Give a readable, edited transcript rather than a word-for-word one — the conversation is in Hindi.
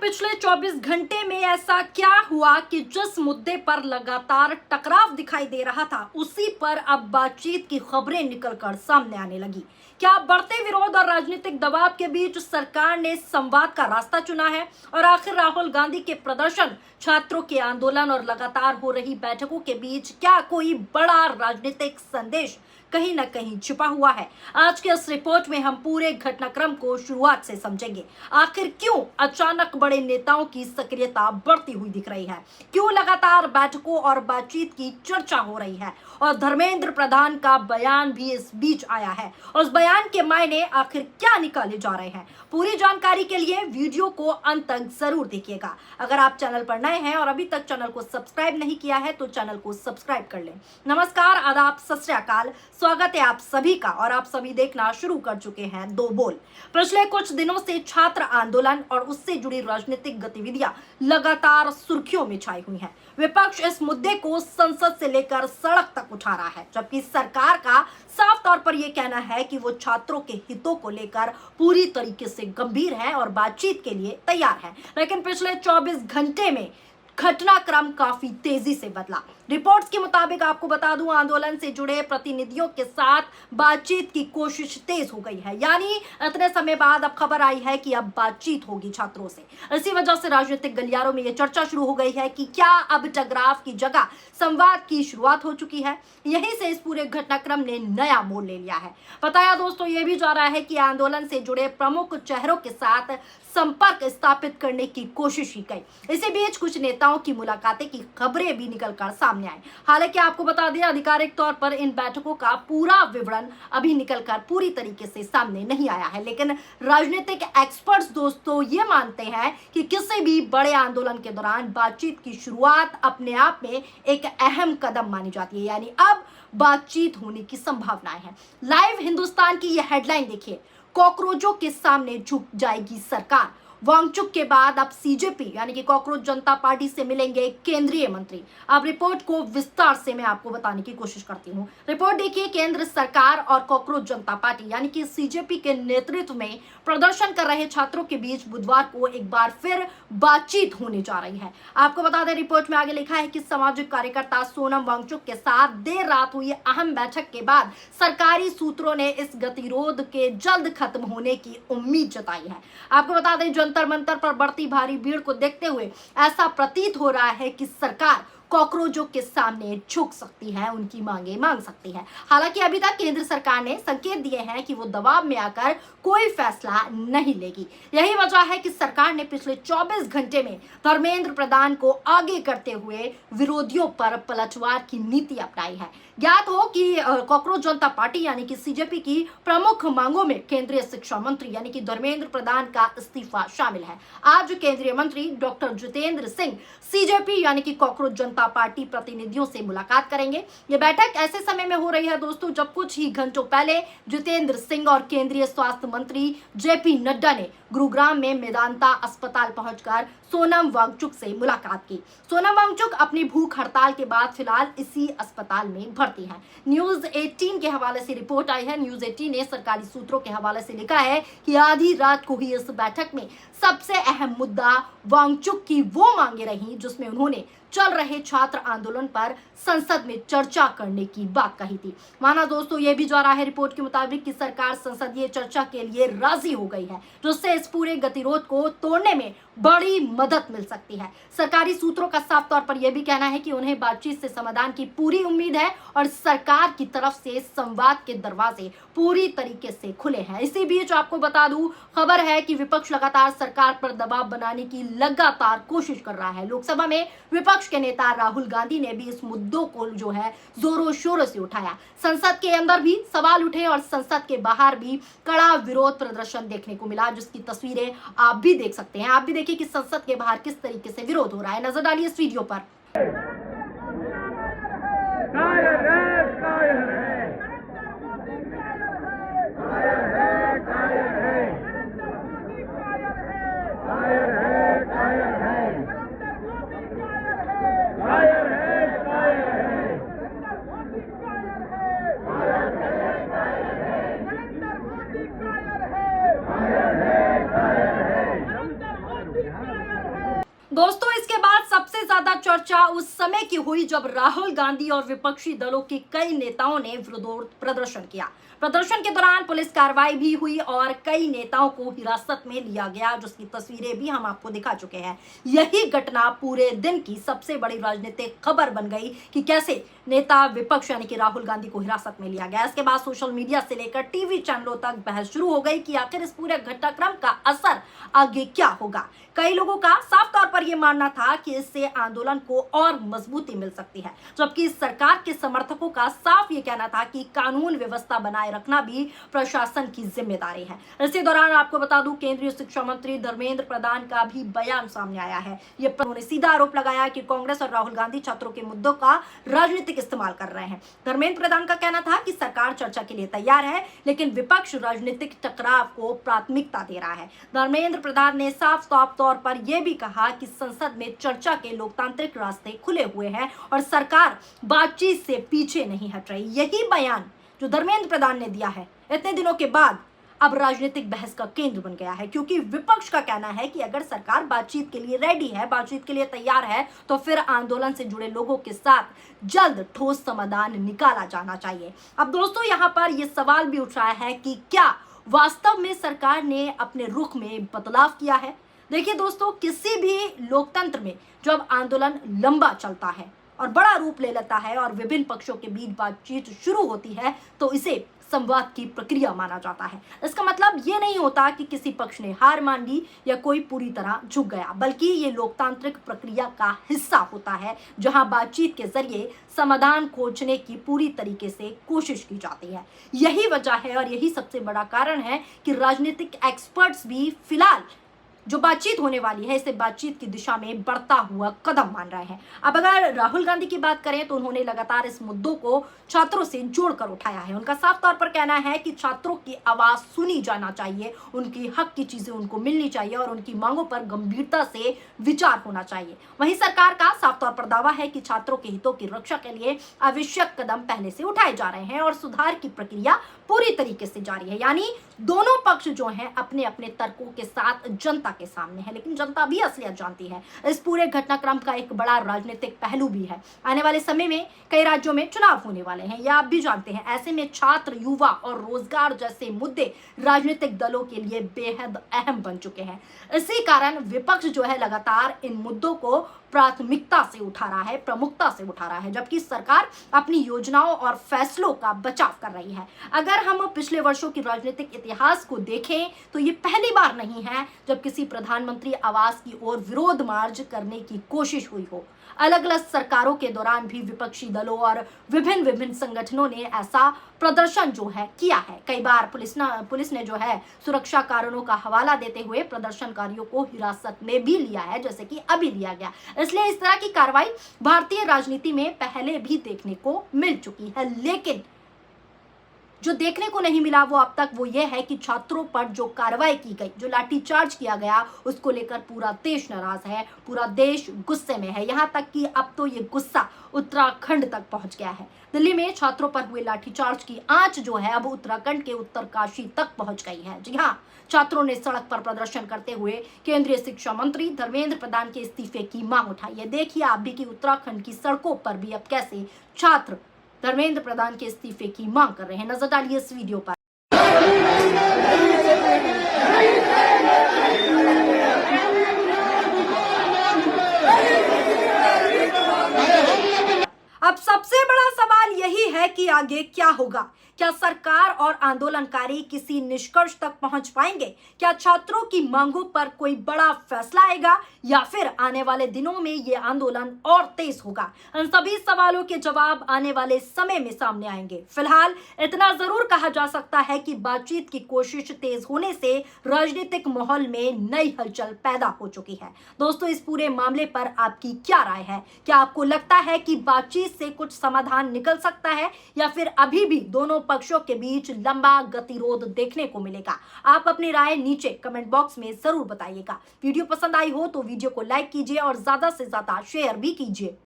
पिछले 24 घंटे में ऐसा क्या हुआ कि जिस मुद्दे पर लगातार टकराव दिखाई दे रहा था, उसी पर अब बातचीत की खबरें निकलकर सामने आने लगी। क्या बढ़ते विरोध और राजनीतिक दबाव के बीच सरकार ने संवाद का रास्ता चुना है? और आखिर राहुल गांधी के प्रदर्शन, छात्रों के आंदोलन और लगातार हो रही बैठकों के बीच क्या कोई बड़ा राजनीतिक संदेश कहीं ना कहीं छिपा हुआ है? आज के इस रिपोर्ट में हम पूरे घटनाक्रम को शुरुआत से समझेंगे। आखिर क्यों अचानक बड़े नेताओं की सक्रियता बढ़ती हुई दिख रही है, क्यों लगातार बैठकों और बातचीत की चर्चा हो रही है, और धर्मेंद्र प्रधान का बयान भी इस बीच आया है। उस बयान के मायने आखिर क्या निकाले जा रहे हैं? पूरी जानकारी के लिए वीडियो को अंत तक जरूर देखिएगा। अगर आप चैनल पर नए हैं और अभी तक चैनल को सब्सक्राइब नहीं किया है तो चैनल को सब्सक्राइब कर लें। नमस्कार, आदाब, सत श्री अकाल, स्वागत है आप सभी का। और आप सभी देखना शुरू कर चुके हैं दो बोल। पिछले कुछ दिनों से छात्र आंदोलन और उससे जुड़ी राजनीतिक गतिविधियां लगातार सुर्खियों में छाई हुई हैं। विपक्ष इस मुद्दे को संसद से लेकर सड़क तक उठा रहा है, जबकि सरकार का साफ तौर पर यह कहना है कि वो छात्रों के हितों को लेकर पूरी तरीके से गंभीर है और बातचीत के लिए तैयार है। लेकिन पिछले 24 घंटे में घटनाक्रम काफी तेजी से बदला। रिपोर्ट्स के मुताबिक आपको बता दूं, आंदोलन से जुड़े प्रतिनिधियों के साथ बातचीत की कोशिश तेज हो गई है। यानी इतने समय बाद अब खबर आई है कि अब बातचीत होगी छात्रों से। इसी वजह से राजनीतिक गलियारों में यह चर्चा शुरू हो गई है कि क्या अब टकराव की जगह संवाद की शुरुआत हो चुकी है। यहीं से इस पूरे घटनाक्रम ने नया मोड़ ले लिया है। बताया दोस्तों यह भी जा रहा है कि आंदोलन से जुड़े प्रमुख चेहरों के साथ संपर्क स्थापित करने की कोशिश की गई। इसी बीच कुछ नेताओं की मुलाकातें की खबरें भी निकलकर सामने आई। हालांकि आपको बता दें, आधिकारिक तौर पर इन बैठकों का पूरा विवरण अभी निकलकर पूरी तरीके से सामने नहीं आया है। लेकिन राजनीतिक एक्सपर्ट्स दोस्तों ये मानते हैं कि किसी भी बड़े आंदोलन के दौरान बातचीत की शुरुआत अपने आप में एक अहम कदम मानी जाती है। यानी अब बातचीत होने की संभावनाएं हैं। लाइव हिंदुस्तान की यह हेडलाइन देखिए, कॉकरोचों के सामने झुक जाएगी सरकार। वांगचुक के बाद अब सीजेपी यानी कि कॉकरोच जनता पार्टी से मिलेंगे केंद्रीय मंत्री। अब रिपोर्ट को विस्तार से मैं आपको बताने की कोशिश करती हूँ। रिपोर्ट देखिए, केंद्र सरकार और कॉकरोच जनता पार्टी यानी कि सीजेपी के नेतृत्व में प्रदर्शन कर रहे छात्रों के बीच बुधवार को एक बार फिर बातचीत होने जा रही है। आपको बता दें, रिपोर्ट में आगे लिखा है कि सामाजिक कार्यकर्ता सोनम वांगचुक के साथ देर रात हुई अहम बैठक के बाद सरकारी सूत्रों ने इस गतिरोध के जल्द खत्म होने की उम्मीद जताई है। आपको बता दें, जंतर मंतर पर बढ़ती भारी भीड़ को देखते हुए ऐसा प्रतीत हो रहा है कि सरकार कॉकरोचों के सामने झुक सकती है, उनकी मांगे मांग सकती है। हालांकि अभी तक केंद्र सरकार ने संकेत दिए हैं कि वो दबाव में आकर कोई फैसला नहीं लेगी। यही वजह है कि सरकार ने पिछले 24 घंटे में धर्मेंद्र प्रधान को आगे करते हुए विरोधियों पर पलटवार की नीति अपनाई है। ज्ञात हो कि कॉकरोच जनता पार्टी यानी कि सीजेपी की प्रमुख मांगों में केंद्रीय शिक्षा मंत्री यानी कि धर्मेंद्र प्रधान का इस्तीफा शामिल है। आज केंद्रीय मंत्री डॉक्टर जितेंद्र सिंह सीजेपी यानी कि कॉकरोच जनता पार्टी प्रतिनिधियों से मुलाकात करेंगे। ये बैठक ऐसे समय में हो रही है दोस्तों जब कुछ ही घंटों पहले जितेंद्र सिंह और केंद्रीय स्वास्थ्य मंत्री जेपी नड्डा ने गुरुग्राम में मेदांता अस्पताल पहुंचकर सोनम वांगचुक से मुलाकात की। सोनम वांगचुक अपनी भूख हड़ताल के बाद फिलहाल इसी अस्पताल में भर्ती हैं। न्यूज 18 के हवाले से रिपोर्ट आई है। न्यूज 18 ने सरकारी सूत्रों के हवाले से लिखा है कि आधी रात को हुई इस बैठक में सबसे अहम मुद्दा वांगचुक की वो मांगे रही जिसमें उन्होंने चल रहे छात्र आंदोलन पर संसद में चर्चा करने की बात कही थी। माना दोस्तों यह भी जा रहा है रिपोर्ट के मुताबिक कि सरकार संसदीय चर्चा के लिए राजी हो गई है, जिससे इस पूरे गतिरोध को तोड़ने में बड़ी मदद मिल सकती है। सरकारी सूत्रों का साफ तौर पर यह भी कहना है कि उन्हें बातचीत से समाधान की पूरी उम्मीद है और सरकार की तरफ से संवाद के दरवाजे पूरी तरीके से खुले हैं। इसी बीच आपको बता दूं, खबर है कि विपक्ष लगातार सरकार पर दबाव बनाने की लगातार कोशिश कर रहा है। लोकसभा में विपक्ष के नेता राहुल गांधी ने भी इस मुद्दों को जो है जोरों शोरों से उठाया। संसद के अंदर भी सवाल उठे और संसद के बाहर भी कड़ा विरोध प्रदर्शन देखने को मिला, जिसकी तस्वीरें आप भी देख सकते हैं। आप भी देखिए कि संसद के बाहर किस तरीके से विरोध हो रहा है। नजर डालिए इस वीडियो पर। दोस्तों इसके बाद सबसे ज्यादा चर्चा उस समय की हुई जब राहुल गांधी और विपक्षी दलों के कई नेताओं ने विरोध प्रदर्शन किया। प्रदर्शन के दौरान पुलिस कार्रवाई भी हुई और कई नेताओं को हिरासत में लिया गया, जिसकी तस्वीरें भी हम आपको दिखा चुके हैं। यही घटना पूरे दिन की सबसे बड़ी राजनीतिक खबर बन गई कि कैसे नेता विपक्ष यानी कि राहुल गांधी को हिरासत में लिया गया। इसके बाद सोशल मीडिया से लेकर टीवी चैनलों तक बहस शुरू हो गई कि आखिर इस पूरे घटनाक्रम का असर आगे क्या होगा। कई लोगों का साफ तौर पर यह मानना था कि इससे आंदोलन को और मजबूती मिल सकती है, जबकि सरकार के समर्थकों का साफ ये कहना था कि कानून व्यवस्था बनाए रखना भी प्रशासन की जिम्मेदारी है। इसी दौरान आपको बता दूं, केंद्रीय शिक्षा मंत्री धर्मेंद्र प्रधान का भी बयान सामने आया है। उन्होंने सीधा आरोप लगाया कि कांग्रेस और राहुल गांधी छात्रों के मुद्दों का राजनीतिक इस्तेमाल कर रहे हैं। धर्मेंद्र प्रधान का कहना था कि सरकार चर्चा के लिए तैयार है, लेकिन विपक्ष राजनीतिक टकराव को प्राथमिकता दे रहा है। धर्मेंद्र प्रधान ने साफ तौर पर यह भी कहा कि संसद में चर्चा के लोकतांत्रिक रास्ते खुले हुए हैं और सरकार बातचीत से पीछे नहीं हट रही। यही बयान जो धर्मेंद्र प्रधान ने दिया है इतने दिनों के बाद अब राजनीतिक बहस का केंद्र बन गया है, क्योंकि विपक्ष का कहना है कि अगर सरकार बातचीत के लिए रेडी है, बातचीत के लिए तैयार है, तो फिर आंदोलन से जुड़े लोगों के साथ जल्द ठोस समाधान निकाला जाना चाहिए। अब दोस्तों यहाँ पर यह सवाल भी उठ रहा है कि क्या वास्तव में सरकार ने अपने रुख में बदलाव किया है। देखिए दोस्तों, किसी भी लोकतंत्र में जब आंदोलन लंबा चलता है और बड़ा रूप ले लेता है और विभिन्न पक्षों के बीच बातचीत शुरू होती है, तो इसे संवाद की प्रक्रिया माना जाता है। इसका मतलब ये नहीं होता कि किसी पक्ष ने हार मान ली या कोई पूरी तरह झुक गया, बल्कि ये लोकतांत्रिक प्रक्रिया का हिस्सा होता है, जहां बातचीत के जरिए समाधान खोजने की पूरी तरीके से कोशिश की जाती है। यही वजह है और यही सबसे बड़ा कारण है कि राजनीतिक एक्सपर्ट्स भी फिलहाल जो बातचीत होने वाली है इसे बातचीत की दिशा में बढ़ता हुआ कदम मान रहे हैं। अब अगर राहुल गांधी की बात करें तो उन्होंने लगातार इस मुद्दों को छात्रों से जोड़कर उठाया है। उनका साफ तौर पर कहना है कि छात्रों की आवाज सुनी जाना चाहिए, उनकी हक की चीजें उनको मिलनी चाहिए और उनकी मांगों पर गंभीरता से विचार होना चाहिए। वहीं सरकार का साफ तौर पर दावा है कि छात्रों के हितों की रक्षा के लिए आवश्यक कदम पहले से उठाए जा रहे हैं और सुधार की प्रक्रिया पूरी तरीके से जारी है। यानी दोनों पक्ष जो हैं अपने अपने तर्कों के साथ जनता के सामने है, लेकिन जनता भी असलियत जानती है। इस पूरे घटनाक्रम का एक बड़ा राजनीतिक पहलू भी है। आने वाले समय में कई राज्यों में चुनाव होने वाले हैं, यह आप भी जानते हैं। ऐसे में छात्र, युवा और रोजगार जैसे मुद्दे राजनीतिक दलों के लिए बेहद अहम बन चुके हैं। इसी कारण विपक्ष जो है लगातार इन मुद्दों को प्राथमिकता से उठा रहा है, प्रमुखता से उठा रहा है, जबकि सरकार अपनी योजनाओं और फैसलों का बचाव कर रही है। अगर हम पिछले वर्षों की राजनीतिक इतिहास को देखें तो ये पहली बार नहीं है जब किसी प्रधानमंत्री आवास की ओर विरोध मार्च करने की कोशिश हुई हो। अलग अलग सरकारों के दौरान भी विपक्षी दलों और विभिन्न संगठनों ने ऐसा प्रदर्शन जो है किया है। कई बार पुलिस ने जो है सुरक्षा कारणों का हवाला देते हुए प्रदर्शनकारियों को हिरासत में भी लिया है, जैसे कि अभी लिया गया। इसलिए इस तरह की कार्रवाई भारतीय राजनीति में पहले भी देखने को मिल चुकी है, लेकिन जो देखने को नहीं मिला वो अब तक वो ये है कि छात्रों पर जो कार्रवाई की गई, जो लाठीचार्ज किया गया, उसको लेकर पूरा देश नाराज है, पूरा देश गुस्से में है। यहाँ तक कि अब तो ये गुस्सा उत्तराखंड तक पहुंच गया है। दिल्ली में छात्रों पर हुए लाठीचार्ज की आंच जो है अब उत्तराखंड के उत्तरकाशी तक पहुंच गई है। जी हाँ, छात्रों ने सड़क पर प्रदर्शन करते हुए केंद्रीय शिक्षा मंत्री धर्मेंद्र प्रधान के इस्तीफे की मांग उठाई है। देखिए आप भी कि उत्तराखंड की सड़कों पर भी अब कैसे छात्र धर्मेंद्र प्रधान के इस्तीफे की मांग कर रहे हैं। नजर डालिए इस वीडियो पर। अब सबसे बड़ा सवाल यही है कि आगे क्या होगा। क्या सरकार और आंदोलनकारी किसी निष्कर्ष तक पहुंच पाएंगे? क्या छात्रों की मांगों पर कोई बड़ा फैसला आएगा या फिर आने वाले दिनों में ये आंदोलन और तेज होगा? इन सभी सवालों के जवाब आने वाले समय में सामने आएंगे। फिलहाल इतना जरूर कहा जा सकता है कि बातचीत की कोशिश तेज होने से राजनीतिक माहौल में नई हलचल पैदा हो चुकी है। दोस्तों, इस पूरे मामले पर आपकी क्या राय है? क्या आपको लगता है कि बातचीत से कुछ समाधान निकल सकता है या फिर अभी भी दोनों पक्षों के बीच लंबा गतिरोध देखने को मिलेगा? आप अपनी राय नीचे कमेंट बॉक्स में जरूर बताइएगा। वीडियो पसंद आई हो तो वीडियो को लाइक कीजिए और ज्यादा से ज्यादा शेयर भी कीजिए।